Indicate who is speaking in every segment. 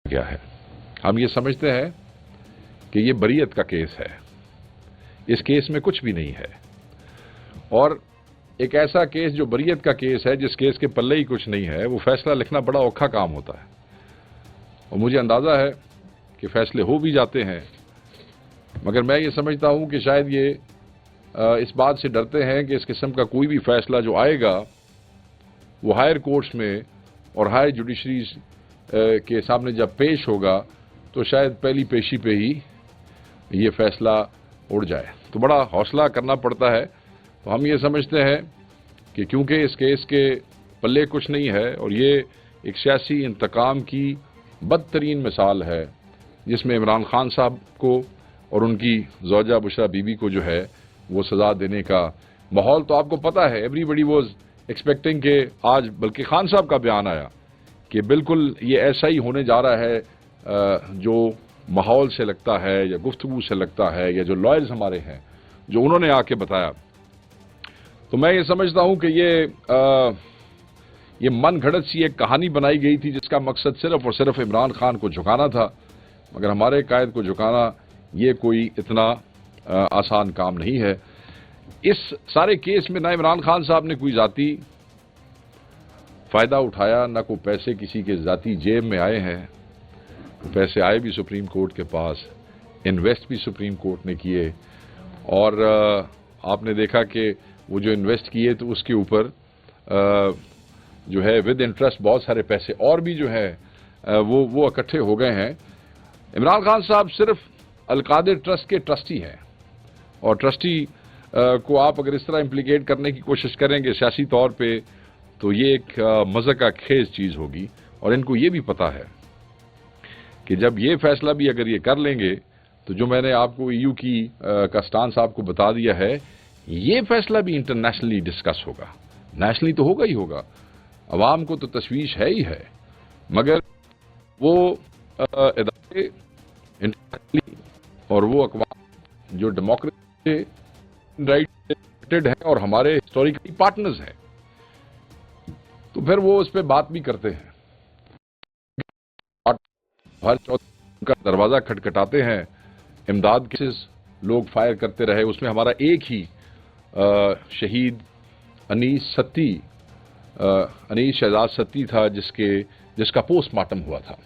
Speaker 1: गया है। हम ये समझते हैं कि ये बरीयत का केस है, इस केस में कुछ भी नहीं है, और एक ऐसा केस जो बरीयत का केस है, जिस केस के पल्ले ही कुछ नहीं है, वो फैसला लिखना बड़ा औखा काम होता है। और मुझे अंदाजा है कि फैसले हो भी जाते हैं, मगर मैं ये समझता हूं कि शायद ये इस बात से डरते हैं कि इस किस्म का कोई भी फैसला जो आएगा वो हायर कोर्ट्स में और हायर जुडिशरीज के सामने जब पेश होगा तो शायद पहली पेशी पे ही ये फैसला उड़ जाए। तो बड़ा हौसला करना पड़ता है। तो हम ये समझते हैं कि क्योंकि इस केस के पल्ले कुछ नहीं है और ये एक सियासी इंतकाम की बदतरीन मिसाल है, जिसमें इमरान खान साहब को और उनकी ज़ौजा बुशरा बीबी को जो है वो सज़ा देने का माहौल तो आपको पता है। एवरीबडी वाज एक्सपेक्टिंग कि आज बल्कि खान साहब का बयान आया कि बिल्कुल ये ऐसा ही होने जा रहा है जो माहौल से लगता है या गुफ्तगू से लगता है या जो लॉयर्स हमारे हैं जो उन्होंने आके बताया। तो मैं ये समझता हूं कि ये मन घड़त सी एक कहानी बनाई गई थी जिसका मकसद सिर्फ और सिर्फ इमरान खान को झुकाना था, मगर हमारे कायद को झुकाना ये कोई इतना आसान काम नहीं है। इस सारे केस में ना इमरान खान साहब ने कोई जाती फायदा उठाया, ना कोई पैसे किसी के जाती जेब में आए हैं। पैसे आए भी सुप्रीम कोर्ट के पास, इन्वेस्ट भी सुप्रीम कोर्ट ने किए, और आपने देखा कि वो जो इन्वेस्ट किए तो उसके ऊपर जो है विद इंटरेस्ट बहुत सारे पैसे और भी जो है वो इकट्ठे हो गए हैं। इमरान खान साहब सिर्फ अलकादिर ट्रस्ट के ट्रस्टी हैं, और ट्रस्टी को आप अगर इस तरह इम्प्लीकेट करने की कोशिश करेंगे सियासी तौर पे तो ये एक मज़े का खेज चीज़ होगी। और इनको ये भी पता है कि जब ये फैसला भी अगर ये कर लेंगे तो जो मैंने आपको ईयू की का स्टांस आपको बता दिया है, ये फैसला भी इंटरनेशनली डिस्कस होगा। नेशनली तो होगा ही होगा, अवाम को तो तशवीश है ही है, मगर वो इदारे इंटरनेशनली और वो अक़वाम जो डेमोक्रेसी राइटेड है और हमारे हिस्टोरिकली पार्टनर्स हैं, तो फिर वो उस पर बात भी करते हैं। हर चौथे उनका दरवाजा खटखटाते हैं, इमदाद केसेस लोग फायर करते रहे। उसमें हमारा एक ही शहीद अनीस शहजाद सत्ती था जिसका पोस्टमार्टम हुआ था,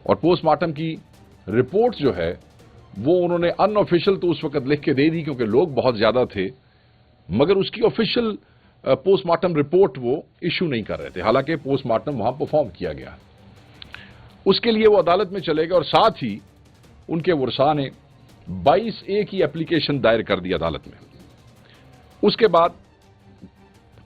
Speaker 1: और पोस्टमार्टम की रिपोर्ट जो है वो उन्होंने अनऑफिशियल तो उस वक्त लिख के दे दी क्योंकि लोग बहुत ज्यादा थे, मगर उसकी ऑफिशियल पोस्टमार्टम रिपोर्ट वो इशू नहीं कर रहे थे, हालांकि पोस्टमार्टम वहां परफॉर्म किया गया। उसके लिए वो अदालत में चले गए और साथ ही उनके वर्सा ने 22A की एप्लीकेशन दायर कर दी अदालत में। उसके बाद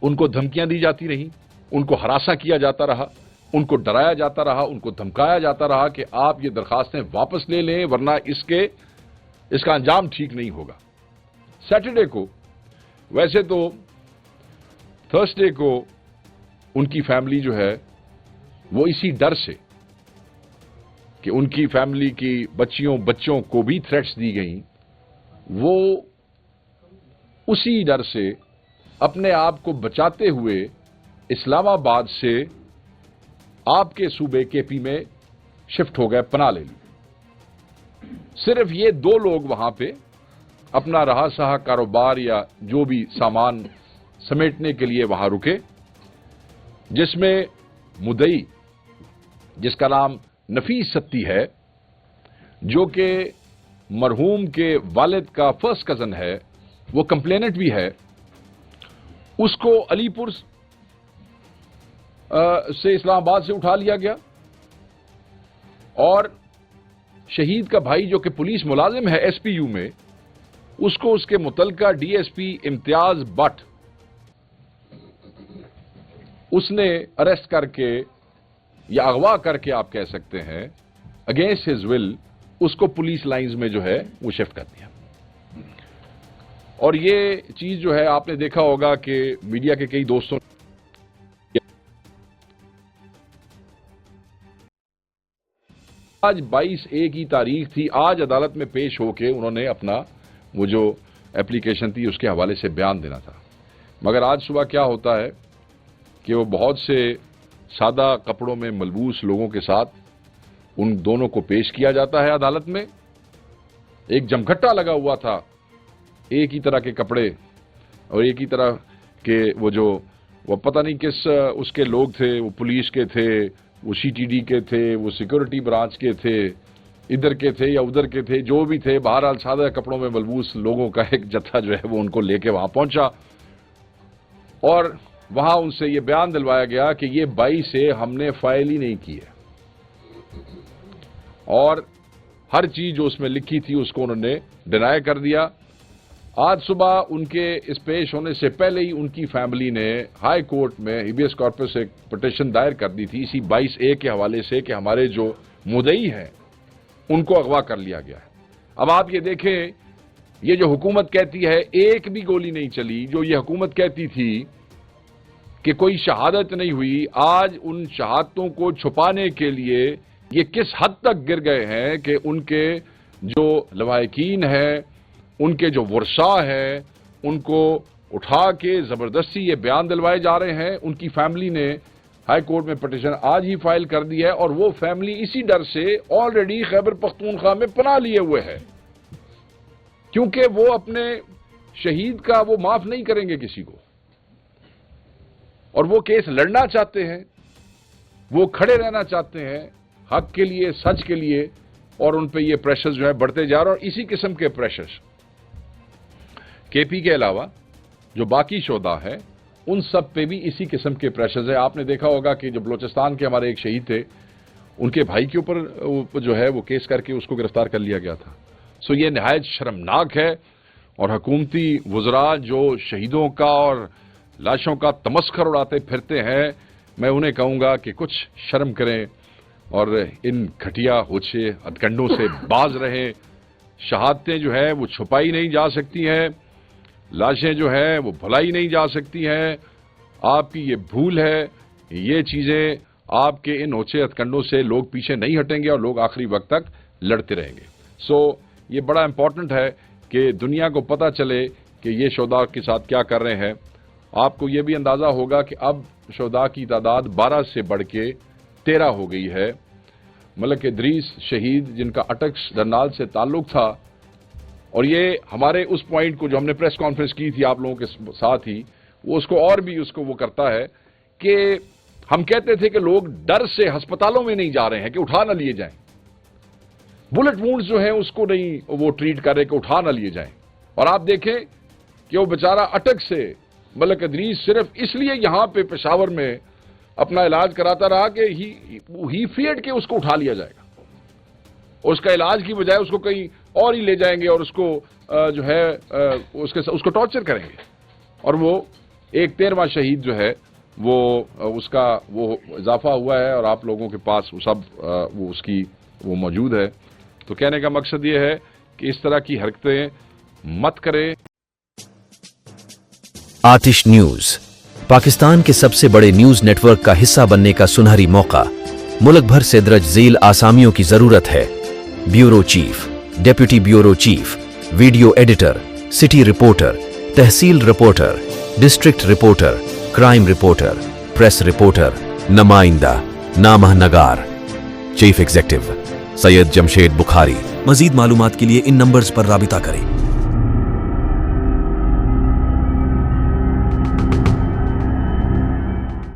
Speaker 1: उनको धमकियां दी जाती रही, उनको हरासा किया जाता रहा, उनको डराया जाता रहा, उनको धमकाया जाता रहा कि आप ये दरखास्तें वापस ले लें वरना इसका अंजाम ठीक नहीं होगा। सैटरडे को, वैसे तो थर्सडे को उनकी फैमिली जो है वो इसी डर से कि उनकी फैमिली की बच्चों को भी थ्रेट्स दी गई, वो उसी डर से अपने आप को बचाते हुए इस्लामाबाद से आपके सूबे केपी में शिफ्ट हो गए, पनाह ले ली। सिर्फ ये 2 लोग वहां पे अपना रहा सहा कारोबार या जो भी सामान समेटने के लिए वहां रुके, जिसमें मुदई जिसका नाम नफीस सत्ती है, जो कि मरहूम के वालिद का फर्स्ट कजन है, वो कंप्लेनेंट भी है, उसको अलीपुर से इस्लामाबाद से उठा लिया गया, और शहीद का भाई जो कि पुलिस मुलाजिम है एसपीयू में, उसको उसके मुतलका डीएसपी इम्तियाज भट्ट उसने अरेस्ट करके या अगवा करके आप कह सकते हैं अगेंस्ट हिज विल उसको पुलिस लाइंस में जो है वो शिफ्ट कर दिया। और ये चीज जो है आपने देखा होगा कि मीडिया के कई दोस्तों आज 22A की तारीख थी, आज अदालत में पेश होके उन्होंने अपना वो जो एप्लीकेशन थी उसके हवाले से बयान देना था, मगर आज सुबह क्या होता है कि वो बहुत से सादा कपड़ों में मलबूस लोगों के साथ उन दोनों को पेश किया जाता है अदालत में। एक जमघट्टा लगा हुआ था, एक ही तरह के कपड़े और एक ही तरह के वो पता नहीं किस उसके लोग थे, वो पुलिस के थे, वो सीटीडी के थे, वो सिक्योरिटी ब्रांच के थे, इधर के थे या उधर के थे, जो भी थे, बहरहाल सादा कपड़ों में मलबूस लोगों का एक जत्था जो है वो उनको लेके वहां पहुंचा और वहां उनसे ये बयान दिलवाया गया कि ये 22 से हमने फाइल ही नहीं की है और हर चीज जो उसमें लिखी थी उसको उन्होंने डिनाई कर दिया। आज सुबह उनके इस पेश होने से पहले ही उनकी फैमिली ने हाई कोर्ट में हिबियस कॉर्पस एक पिटीशन दायर कर दी थी इसी 22A के हवाले से कि हमारे जो मुद्दई हैं उनको अगवा कर लिया गया है। अब आप ये देखें, ये जो हुकूमत कहती है एक भी गोली नहीं चली, जो ये हुकूमत कहती थी कि कोई शहादत नहीं हुई, आज उन शहादतों को छुपाने के लिए ये किस हद तक गिर गए हैं कि उनके जो लवाहिकीन हैं, उनके जो वर्सा है, उनको उठा के जबरदस्ती ये बयान दिलवाए जा रहे हैं। उनकी फैमिली ने हाई कोर्ट में पिटीशन आज ही फाइल कर दी है और वो फैमिली इसी डर से ऑलरेडी खैबर पख्तूनख्वा में पनाह लिए हुए है, क्योंकि वो अपने शहीद का वो माफ नहीं करेंगे किसी को और वो केस लड़ना चाहते हैं, वो खड़े रहना चाहते हैं हक के लिए, सच के लिए, और उन पे ये प्रेशर जो है बढ़ते जा रहे हैं। और इसी किस्म के प्रेशर केपी के अलावा जो बाकी शोधा है उन सब पे भी इसी किस्म के प्रेशर्स है। आपने देखा होगा कि जो बलोचिस्तान के हमारे एक शहीद थे, उनके भाई के ऊपर जो है वो केस करके उसको गिरफ्तार कर लिया गया था। सो ये निहायत शर्मनाक है और हुकूमती वज़रा जो शहीदों का और लाशों का तमस्खर उड़ाते फिरते हैं, मैं उन्हें कहूंगा कि कुछ शर्म करें और इन घटिया होछे हथकंडों से बाज रहें। शहादतें जो है वो छुपाई नहीं जा सकती हैं, लाशें जो है वो भुलाई नहीं जा सकती हैं। आपकी ये भूल है, ये चीजें आपके इन ओछे हथकंडों से लोग पीछे नहीं हटेंगे और लोग आखिरी वक्त तक लड़ते रहेंगे। सो ये बड़ा इंपॉर्टेंट है कि दुनिया को पता चले कि ये शोधा के साथ क्या कर रहे हैं। आपको ये भी अंदाजा होगा कि अब शोधा की तादाद 12 से बढ़ के 13 हो गई है। मलक इदरीस शहीद जिनका अटक दरनाल से ताल्लुक था, और ये हमारे उस पॉइंट को जो हमने प्रेस कॉन्फ्रेंस की थी आप लोगों के साथ ही, वो उसको और भी उसको वो करता है कि हम कहते थे कि लोग डर से अस्पतालों में नहीं जा रहे हैं कि उठा ना लिए जाएं, बुलेट वुंड्स जो हैं उसको नहीं वो ट्रीट कर रहे कि उठा ना लिए जाएं। और आप देखें कि वो बेचारा अटक से मलक इदरीस सिर्फ इसलिए यहां पे पेशावर में अपना इलाज कराता रहा कि ही फियर्ड के उसको उठा लिया जाएगा, उसका इलाज की बजाय उसको कहीं और ही ले जाएंगे और उसको जो है उसको टॉर्चर करेंगे। और वो एक 13वां शहीद जो है वो उसका वो इजाफा हुआ है और आप लोगों के पास वो सब वो उसकी वो मौजूद है। तो कहने का मकसद ये है कि इस तरह की हरकतें मत करें।
Speaker 2: आतिश न्यूज पाकिस्तान के सबसे बड़े न्यूज नेटवर्क का हिस्सा बनने का सुनहरी मौका। मुल्क भर से दर्ज झेल आसामियों की जरूरत है। Bureau chief, deputy bureau chief, video editor, city reporter, tehsil reporter, district reporter, crime reporter, press reporter, नुमाइंदा, नामह नगार। Chief executive Syed Jamshed Bukhari. मजीद मालूमात के लिए इन नंबर्स पर राबिता करें।